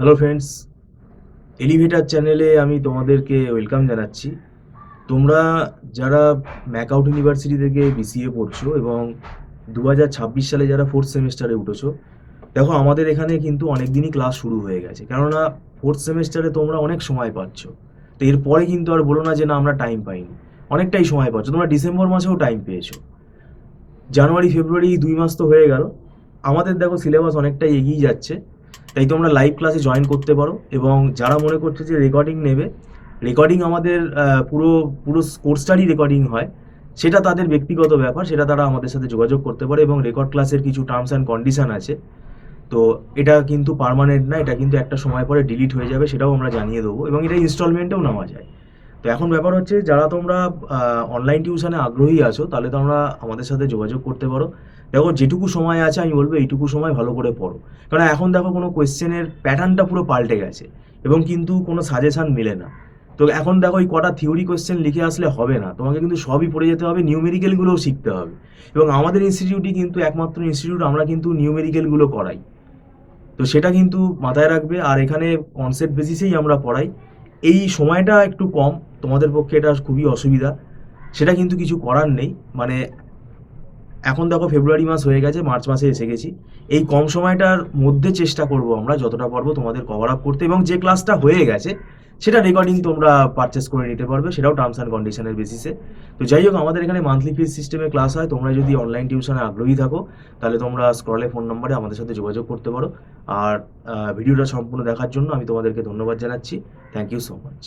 Hello friends, elevator চ্যানেলে আমি তোমাদেরকে ওয়েলকাম জানাচ্ছি। তোমরা যারা ম্যাকআউট ইউনিভার্সিটি থেকে বিসিএ পড়ছো এবং 2026 সালে যারা ফোর্থ সেমিস্টারে উঠেছো, দেখো আমাদের এখানে কিন্তু অনেক দিনই ক্লাস শুরু হয়ে গেছে, কেননা ফোর্থ সেমিস্টারে তোমরা অনেক সময় পাচ্ছ। তো এরপরে কিন্তু আর বলো না যে না আমরা টাইম পাইনি, অনেকটাই সময় পাচ্ছ। তোমরা ডিসেম্বর মাসেও টাইম পেয়েছো, জানুয়ারি ফেব্রুয়ারি 2 মাস তো হয়ে গেল। আমাদের দেখো সিলেবাস অনেকটাই এগিয়ে যাচ্ছে, তাই তোমরা লাইভ ক্লাসে জয়েন করতে পারো। এবং যারা মনে করছে যে রেকর্ডিং নেবে, রেকর্ডিং আমাদের পুরো পুরো কোর্সটারই রেকর্ডিং হয়, সেটা তাদের ব্যক্তিগত ব্যাপার, সেটা তারা আমাদের সাথে যোগাযোগ করতে পারে। এবং রেকর্ড ক্লাসের কিছু টার্মস অ্যান্ড কন্ডিশন আছে, তো এটা কিন্তু পার্মানেন্ট না, এটা কিন্তু একটা সময় পরে ডিলিট হয়ে যাবে, সেটাও আমরা জানিয়ে দেবো। এবং এটা ইনস্টলমেন্টেও নেওয়া যায়। তো এখন ব্যাপার হচ্ছে, যারা তোমরা অনলাইন টিউশনে আগ্রহী আছো, তাহলে তোমরা আমাদের সাথে যোগাযোগ করতে পারো। দেখো যেটুকু সময় আছে আমি বলবো এইটুকু সময় ভালো করে পড়ো, কারণ এখন দেখো কোনো কোয়েশ্চেনের প্যাটার্নটা পুরো পাল্টে গেছে এবং কিন্তু কোনো সাজেশান মিলে না। তো এখন দেখো এই কটা থিওরি কোয়েশ্চেন লিখে আসলে হবে না, তোমাকে কিন্তু সবই পড়ে যেতে হবে, নিউমেরিক্যালগুলোও শিখতে হবে। এবং আমাদের ইনস্টিটিউটই কিন্তু একমাত্র ইনস্টিটিউট আমরা কিন্তু নিউমেরিক্যালগুলো করাই, তো সেটা কিন্তু মাথায় রাখবে। আর এখানে কনসেপ্ট বেসিসেই আমরা পড়াই। এই সময়টা একটু কম, তোমাদের পক্ষে এটা খুবই অসুবিধা, সেটা কিন্তু কিছু করার নেই। মানে এখন দেখো ফেব্রুয়ারি মাস হয়ে গেছে, মার্চ মাসে এসে গেছি। এই কম সময়টার মধ্যে চেষ্টা করব আমরা যতটা পারবো তোমাদের কভার আপ করতে, এবং যে ক্লাসটা হয়ে গেছে সেটা রেকর্ডিং তোমরা পারচেস করে নিতে পারবে, সেটাও টার্মস অ্যান্ড কন্ডিশনের বেসিসে। তো যাই হোক, আমাদের এখানে মান্থলি ফিস সিস্টেমে ক্লাস হয়। তোমরা যদি অনলাইন টিউশনে আগ্রহী থাকো, তাহলে তোমরা স্ক্রলে ফোন নম্বরে আমাদের সাথে যোগাযোগ করতে পারো। আর ভিডিওটা সম্পূর্ণ দেখার জন্য আমি তোমাদেরকে ধন্যবাদ জানাচ্ছি। Thank you so much.